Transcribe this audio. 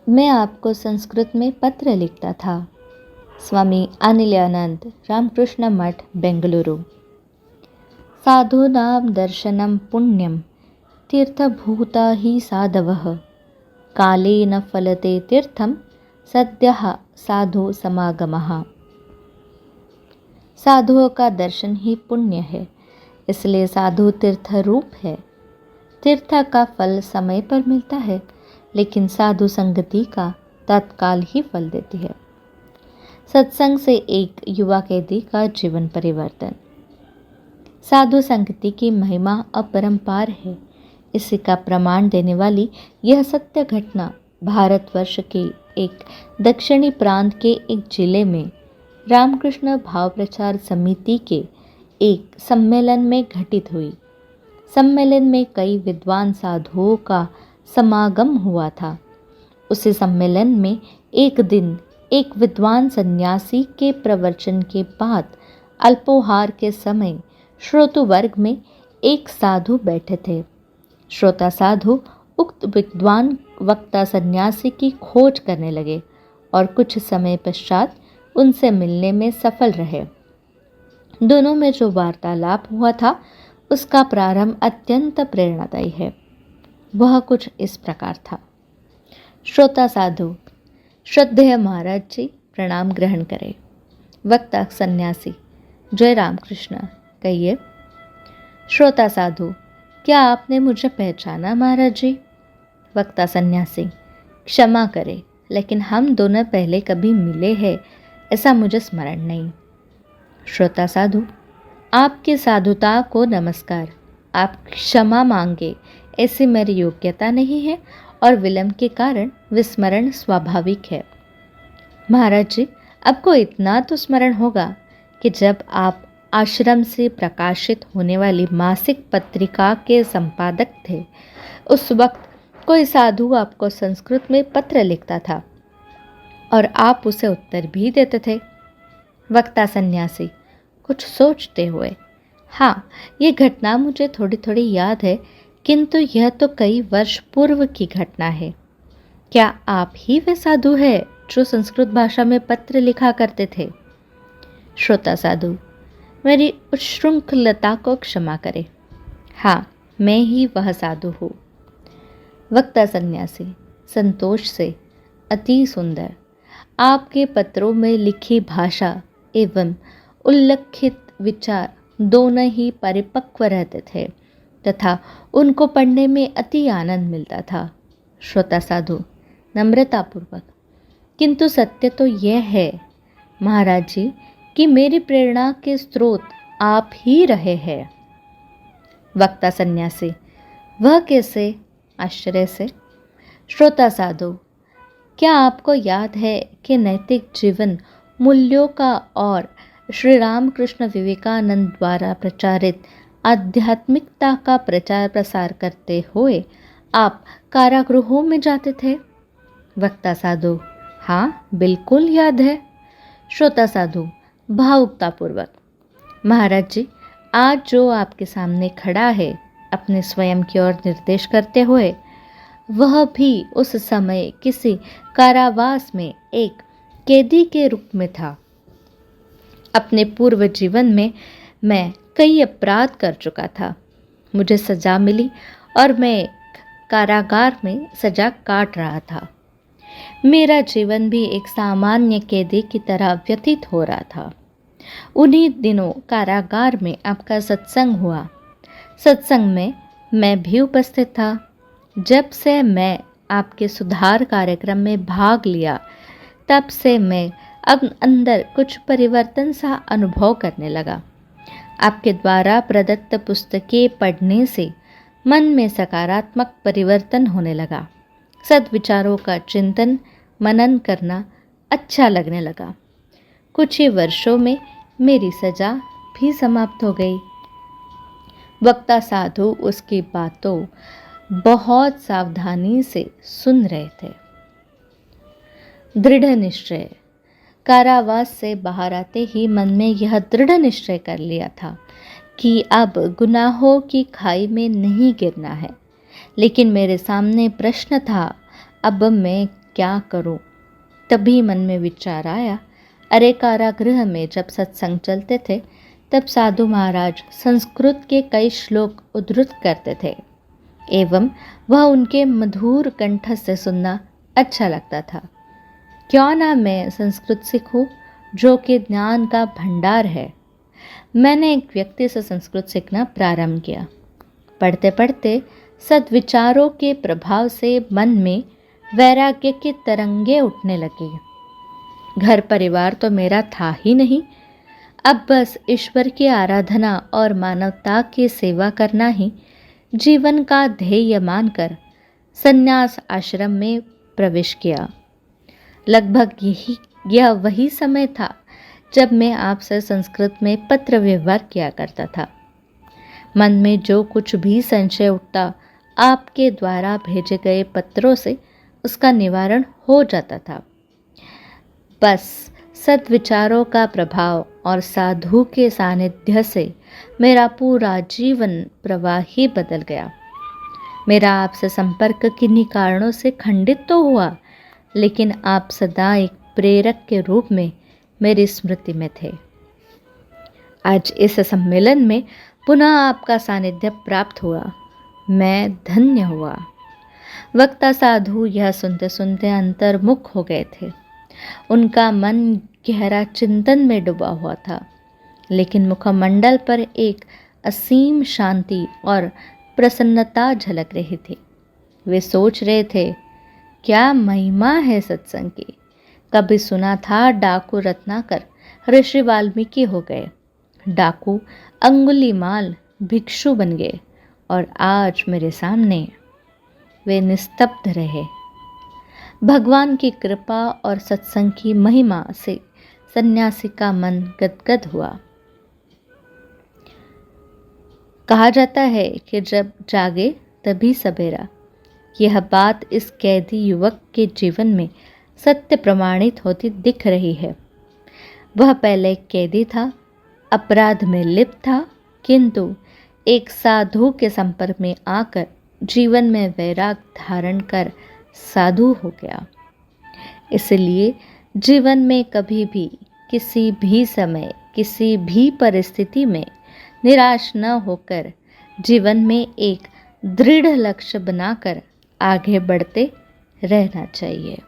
मैं आपको संस्कृत में पत्र लिखता था। स्वामी अनिलयानंद, रामकृष्ण मठ, बेंगलुरु। साधूनां दर्शनं पुण्यं तीर्थभूता ही साधवः, काले न फलते तीर्थम सद्यः साधु समागमः। साधुओं का दर्शन ही पुण्य है, इसलिए साधु तीर्थ रूप है। तीर्थ का फल समय पर मिलता है, लेकिन साधु संगति का तत्काल ही फल देती है। सत्संग से एक युवा कैदी का जीवन परिवर्तन। साधु संगति की महिमा अपरंपार है। इसी का प्रमाण देने वाली यह सत्य घटना भारतवर्ष के एक दक्षिणी प्रांत के एक जिले में रामकृष्ण भाव प्रचार समिति के एक सम्मेलन में घटित हुई। सम्मेलन में कई विद्वान साधुओं का समागम हुआ था। उसी सम्मेलन में एक दिन एक विद्वान सन्यासी के प्रवचन के बाद अल्पोहार के समय श्रोतु वर्ग में एक साधु बैठे थे। श्रोता साधु उक्त विद्वान वक्ता सन्यासी की खोज करने लगे और कुछ समय पश्चात उनसे मिलने में सफल रहे। दोनों में जो वार्तालाप हुआ था उसका प्रारंभ अत्यंत प्रेरणादायी है। वह कुछ इस प्रकार था। श्रोता साधु: श्रद्धेय महाराज जी, प्रणाम ग्रहण करें। वक्ता सन्यासी: जय रामकृष्ण, कहिए। श्रोता साधु: क्या आपने मुझे पहचाना महाराज जी? वक्ता सन्यासी: क्षमा करें, लेकिन हम दोनों पहले कभी मिले हैं ऐसा मुझे स्मरण नहीं। श्रोता साधु: आपकी साधुता को नमस्कार। आप क्षमा मांगे ऐसी मेरी योग्यता नहीं है और विलंब के कारण विस्मरण स्वाभाविक है। महाराज जी, आपको इतना तो स्मरण होगा कि जब आप आश्रम से प्रकाशित होने वाली मासिक पत्रिका के संपादक थे, उस वक्त कोई साधु आपको संस्कृत में पत्र लिखता था और आप उसे उत्तर भी देते थे। वक्ता सन्यासी कुछ सोचते हुए: हाँ, ये घटना मुझे थोड़ी थोड़ी याद है, किंतु यह तो कई वर्ष पूर्व की घटना है। क्या आप ही वे साधु हैं जो संस्कृत भाषा में पत्र लिखा करते थे? श्रोता साधु: मेरी उच्छृंखलता को क्षमा करें। हाँ, मैं ही वह साधु हूँ। वक्ता सन्यासी संतोष से: अति सुंदर। आपके पत्रों में लिखी भाषा एवं उल्लिखित विचार दोनों ही परिपक्व रहते थे तथा उनको पढ़ने में अति आनंद मिलता था। श्रोता साधु नम्रतापूर्वक: किंतु सत्य तो यह है महाराज जी कि मेरी प्रेरणा के स्रोत आप ही रहे हैं। वक्ता सन्यासी: वह कैसे? आश्चर्य से। श्रोता साधु: क्या आपको याद है कि नैतिक जीवन मूल्यों का और श्री रामकृष्ण विवेकानंद द्वारा प्रचारित आध्यात्मिकता का प्रचार प्रसार करते हुए आप कारागृहों में जाते थे? वक्ता साधु: हाँ, बिल्कुल याद है। श्रोता साधु भावुकतापूर्वक: महाराज जी, आज जो आपके सामने खड़ा है, अपने स्वयं की ओर निर्देश करते हुए, वह भी उस समय किसी कारावास में एक कैदी के रूप में था। अपने पूर्व जीवन में मैं कई अपराध कर चुका था। मुझे सजा मिली और मैं कारागार में सजा काट रहा था। मेरा जीवन भी एक सामान्य कैदी की तरह व्यतीत हो रहा था। उन्हीं दिनों कारागार में आपका सत्संग हुआ। सत्संग में मैं भी उपस्थित था। जब से मैं आपके सुधार कार्यक्रम में भाग लिया, तब से मैं अब अंदर कुछ परिवर्तन सा अनुभव करने लगा। आपके द्वारा प्रदत्त पुस्तकें पढ़ने से मन में सकारात्मक परिवर्तन होने लगा। सद्विचारों का चिंतन मनन करना अच्छा लगने लगा। कुछ ही वर्षों में मेरी सजा भी समाप्त हो गई। वक्ता साधु उसकी बातों बहुत सावधानी से सुन रहे थे। दृढ़ निश्चय। कारावास से बाहर आते ही मन में यह दृढ़ निश्चय कर लिया था कि अब गुनाहों की खाई में नहीं गिरना है। लेकिन मेरे सामने प्रश्न था, अब मैं क्या करूं? तभी मन में विचार आया, अरे कारागृह में जब सत्संग चलते थे तब साधु महाराज संस्कृत के कई श्लोक उद्धृत करते थे एवं वह उनके मधुर कंठ से सुनना अच्छा लगता था। क्यों ना मैं संस्कृत सीखूं, जो कि ज्ञान का भंडार है। मैंने एक व्यक्ति से संस्कृत सीखना प्रारंभ किया। पढ़ते पढ़ते सद्विचारों के प्रभाव से मन में वैराग्य की तरंगे उठने लगी। घर परिवार तो मेरा था ही नहीं, अब बस ईश्वर की आराधना और मानवता की सेवा करना ही जीवन का ध्येय मानकर संन्यास आश्रम में प्रवेश किया। लगभग यह वही समय था जब मैं आपसे संस्कृत में पत्र व्यवहार किया करता था। मन में जो कुछ भी संशय उठता, आपके द्वारा भेजे गए पत्रों से उसका निवारण हो जाता था। बस सद्विचारों का प्रभाव और साधु के सानिध्य से मेरा पूरा जीवन प्रवाह ही बदल गया। मेरा आपसे संपर्क किन्हीं कारणों से खंडित तो हुआ, लेकिन आप सदा एक प्रेरक के रूप में मेरी स्मृति में थे। आज इस सम्मेलन में पुनः आपका सानिध्य प्राप्त हुआ, मैं धन्य हुआ। वक्ता साधु यह सुनते सुनते अंतर्मुख हो गए थे। उनका मन गहरा चिंतन में डूबा हुआ था, लेकिन मुखमंडल पर एक असीम शांति और प्रसन्नता झलक रही थी। वे सोच रहे थे, क्या महिमा है सत्संग की। कभी सुना था डाकू रत्नाकर ऋषि वाल्मीकि हो गए, डाकू अंगुलीमाल भिक्षु बन गए, और आज मेरे सामने वे निस्तब्ध रहे। भगवान की कृपा और सत्संग की महिमा से सन्यासी का मन गदगद हुआ। कहा जाता है कि जब जागे तभी सवेरा। यह बात इस कैदी युवक के जीवन में सत्य प्रमाणित होती दिख रही है। वह पहले कैदी था, अपराध में लिप्त था, किंतु एक साधु के संपर्क में आकर जीवन में वैराग धारण कर साधु हो गया। इसलिए जीवन में कभी भी, किसी भी समय, किसी भी परिस्थिति में निराश न होकर जीवन में एक दृढ़ लक्ष्य बनाकर आगे बढ़ते रहना चाहिए।